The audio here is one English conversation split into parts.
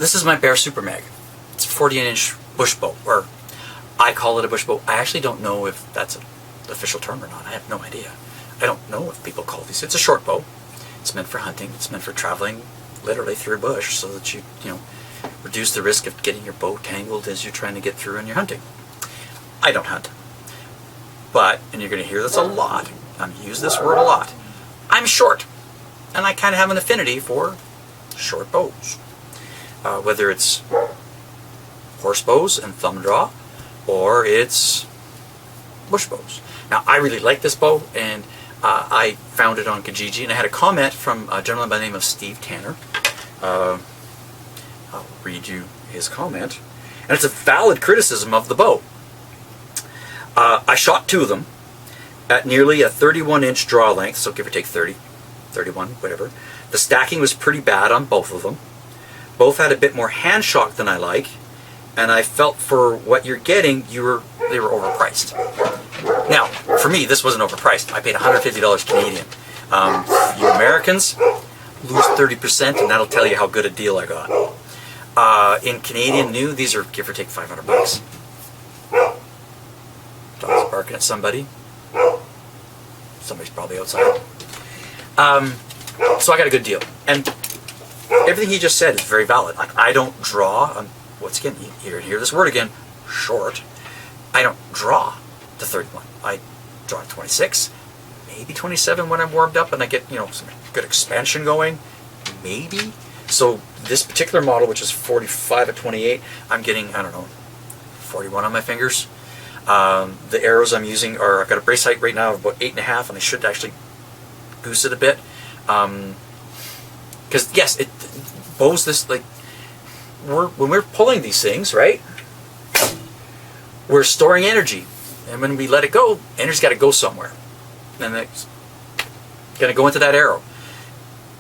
this is my Bear Super Mag. It's a 48-inch bush bow, or I call it a bush bow. I actually don't know if that's an official term or not. I have no idea. I don't know if people call these. It's a short bow. It's meant for hunting. It's meant for traveling literally through a bush so that you reduce the risk of getting your bow tangled as you're trying to get through and you're hunting. I don't hunt. But, and you're going to hear this a lot, I'm going to use this word a lot, I'm short. And I kind of have an affinity for short bows. Whether it's horse bows and thumb draw, or it's bush bows. Now, I really like this bow, and I found it on Kijiji, and I had a comment from a gentleman by the name of Steve Tanner. I'll read you his comment. And it's a valid criticism of the bow. I shot two of them at nearly a 31-inch draw length, so give or take 30, 31, whatever. The stacking was pretty bad on both of them. Both had a bit more hand shock than I like, and I felt for what you're getting, they were overpriced. Now, for me, this wasn't overpriced. I paid $150 Canadian. You Americans lose 30%, and that'll tell you how good a deal I got. In Canadian new, these are give or take $500. Dog's barking at somebody. Somebody's probably outside. So I got a good deal. And everything he just said is very valid. Like, I don't draw, once again, you hear this word again, short. I don't draw to 31. I draw to 26, maybe 27 when I'm warmed up and I get, some good expansion going. Maybe. So this particular model, which is 45 at 28, I'm getting, 41 on my fingers. The arrows I'm using I've got a brace height right now of about 8.5, and I should actually goose it a bit. Because yes, bows this, like, when we're pulling these things, right, we're storing energy. And when we let it go, energy's got to go somewhere. And it's going to go into that arrow.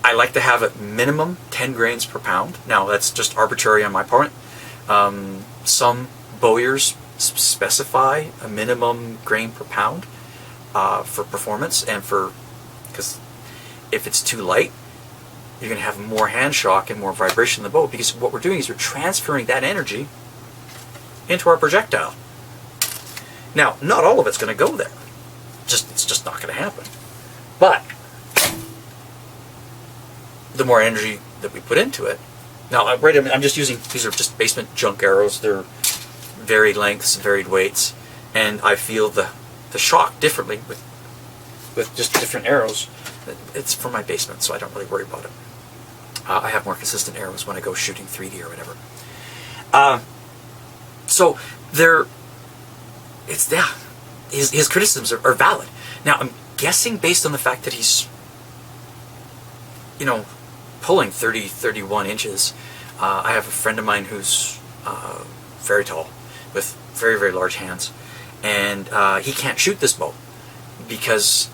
I like to have it minimum 10 grains per pound. Now, that's just arbitrary on my part. Some bowyers specify a minimum grain per pound for performance, and because if it's too light, you're going to have more hand shock and more vibration in the bow, because what we're doing is we're transferring that energy into our projectile. Now, not all of it's going to go there. It's just not going to happen. But the more energy that we put into it. Now, I'm just using, these are just basement junk arrows. They're varied lengths, varied weights, and I feel the shock differently with just different arrows. It's from my basement, so I don't really worry about it. I have more consistent arrows when I go shooting 3D or whatever. So his criticisms are valid. Now, I'm guessing based on the fact that he's, pulling 30, 31 inches. I have a friend of mine who's very tall, with very, very large hands, and he can't shoot this bow because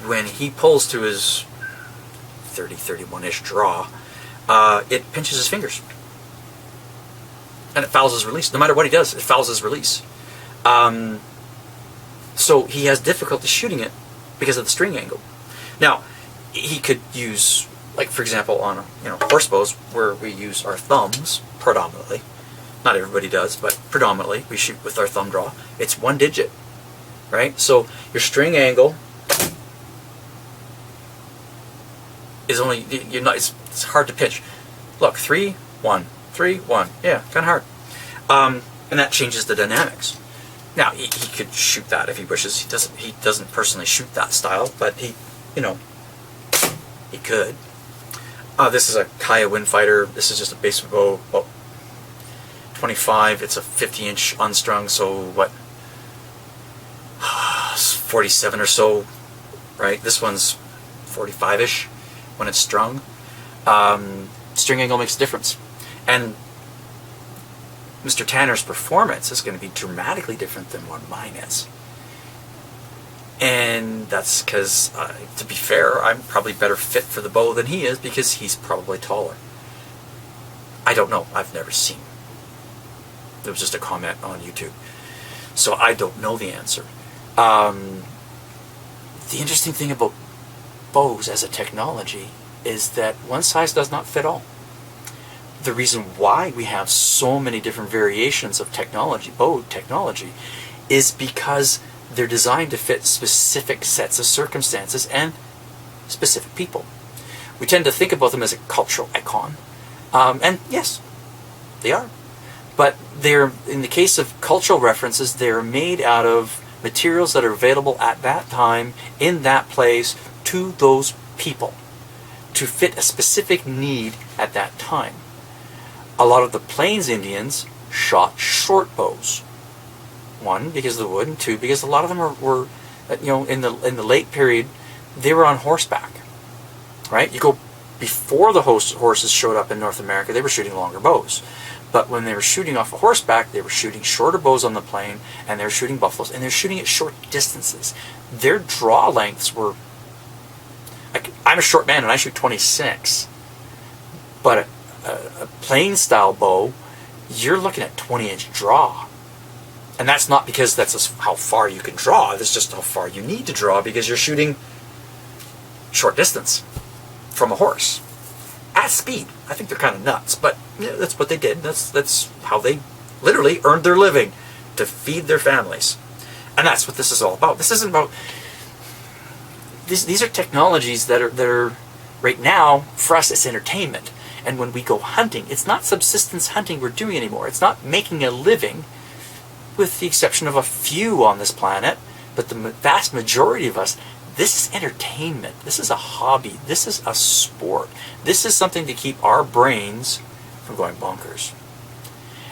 when he pulls to his 30, 31-ish draw, it pinches his fingers. And it fouls his release. No matter what he does, it fouls his release. So he has difficulty shooting it because of the string angle. Now, he could use, like, for example, on horse bows, where we use our thumbs predominantly. Not everybody does, but predominantly we shoot with our thumb draw. It's one digit, right? So your string angle is only, it's hard to pitch. Look, 3, 1, 3, 1. Yeah, kind of hard. And that changes the dynamics. Now, he could shoot that if he wishes. He doesn't personally shoot that style, but he could. This is a Kaya Windfighter. This is just a basement bow, about 25. It's a 50-inch unstrung, so what? 47 or so, right? This one's 45-ish when it's strung. String angle makes a difference. And Mr. Tanner's performance is going to be dramatically different than what mine is. And that's because, to be fair, I'm probably better fit for the bow than he is, because he's probably taller. I don't know. I've never seen. It was just a comment on YouTube. So I don't know the answer. The interesting thing about bows as a technology is that one size does not fit all. the reason why we have so many different variations of technology, bow technology, is because they're designed to fit specific sets of circumstances and specific people. We tend to think about them as a cultural icon, and yes, they are. But they're, in the case of cultural references, they're made out of materials that are available at that time, in that place, to those people, to fit a specific need at that time. A lot of the Plains Indians shot short bows. One, because of the wood, and two, because a lot of them were in the late period, they were on horseback. Right? You go before the horses showed up in North America, they were shooting longer bows. But when they were shooting off a horseback, they were shooting shorter bows on the plain, and they were shooting buffaloes, and they're shooting at short distances. Their draw lengths were... I'm a short man, and I shoot 26. But a plain-style bow, you're looking at 20-inch draw. And that's not because that's how far you can draw. That's just how far you need to draw, because you're shooting short distance from a horse at speed. I think they're kind of nuts, but yeah, that's what they did. That's how they literally earned their living, to feed their families. And that's what this is all about. This isn't about... These are technologies that are right now, for us, it's entertainment. And when we go hunting, it's not subsistence hunting we're doing anymore. It's not making a living, with the exception of a few on this planet. But the vast majority of us, this is entertainment. This is a hobby. This is a sport. This is something to keep our brains from going bonkers.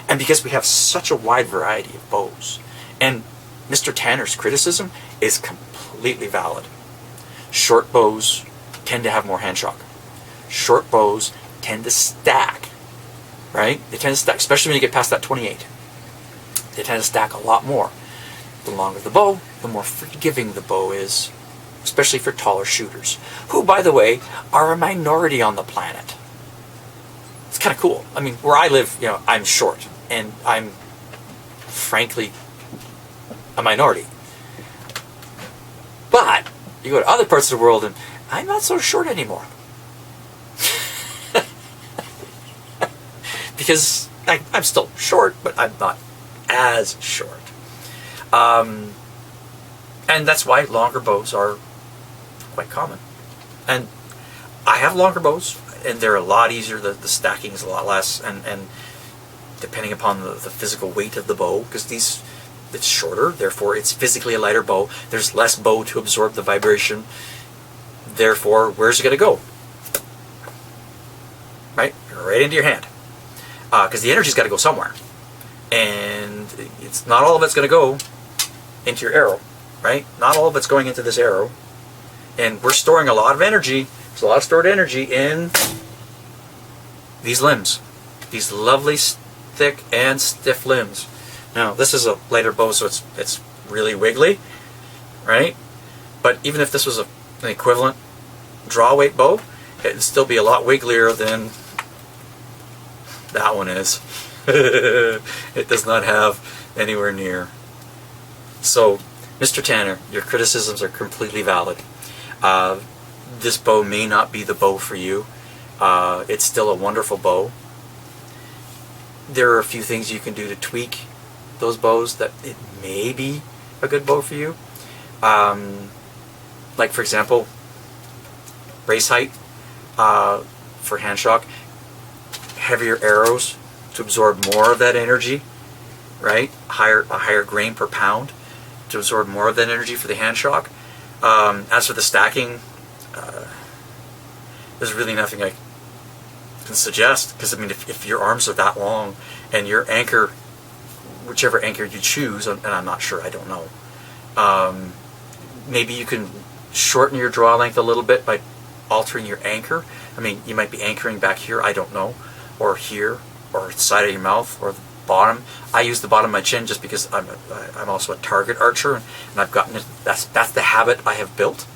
And because we have such a wide variety of bows, and Mr. Tanner's criticism is completely valid. Short bows tend to have more hand shock. Short bows tend to stack, right? They tend to stack, especially when you get past that 28. They tend to stack a lot more. The longer the bow, the more forgiving the bow is, especially for taller shooters, who, by the way, are a minority on the planet. It's kind of cool. I mean, where I live, I'm short, and I'm, frankly, a minority. But you go to other parts of the world, and I'm not so short anymore. Because I'm still short, but I'm not as short. And that's why longer bows are quite common. And I have longer bows, and they're a lot easier. The stacking is a lot less, and depending upon the physical weight of the bow, because it's shorter, therefore it's physically a lighter bow. There's less bow to absorb the vibration. Therefore, where's it going to go? Right into your hand. Because the energy's got to go somewhere. And it's not all of it's going to go into your arrow, right? Not all of it's going into this arrow. And we're storing a lot of energy. There's a lot of stored energy in these limbs. These lovely, thick, and stiff limbs. Now, this is a lighter bow, so it's really wiggly, right? But even if this was an equivalent draw weight bow, it'd still be a lot wigglier than that one is. It does not have anywhere near. So, Mr. Tanner, your criticisms are completely valid. This bow may not be the bow for you. It's still a wonderful bow. There are a few things you can do to tweak those bows that it may be a good bow for you. Like, for example, race height for hand shock. Heavier arrows to absorb more of that energy, right? A higher grain per pound to absorb more of that energy for the hand shock. As for the stacking, there's really nothing I can suggest, because I mean, if your arms are that long and your anchor, whichever anchor you choose, and I'm not sure, I don't know, maybe you can shorten your draw length a little bit by altering your anchor. I mean, you might be anchoring back here, I don't know, or here, or the side of your mouth, or the bottom. I use the bottom of my chin just because I'm also a target archer, and I've gotten it. That's the habit I have built.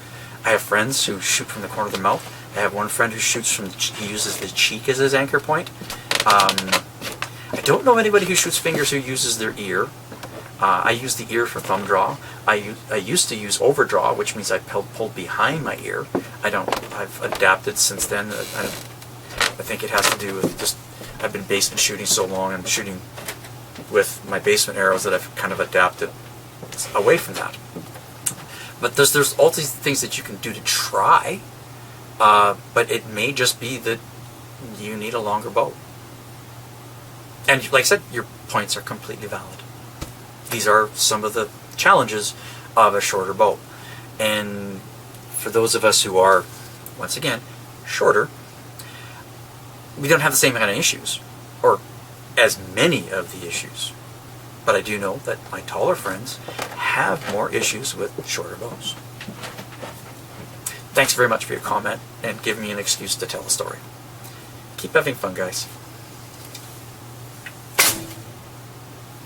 I have friends who shoot from the corner of the mouth. I have one friend who shoots from he uses the cheek as his anchor point. I don't know anybody who shoots fingers who uses their ear. I use the ear for thumb draw. I used to use overdraw, which means I pulled behind my ear. I've adapted since then. I think it has to do with just I've been basement shooting so long, I'm shooting with my basement arrows that I've kind of adapted away from that. But there's all these things that you can do to try, but it may just be that you need a longer bow. And like I said, your points are completely valid. These are some of the challenges of a shorter bow. And for those of us who are, once again, shorter, we don't have the same kind of issues, or as many of the issues. But I do know that my taller friends have more issues with shorter bows. Thanks very much for your comment and giving me an excuse to tell a story. Keep having fun, guys.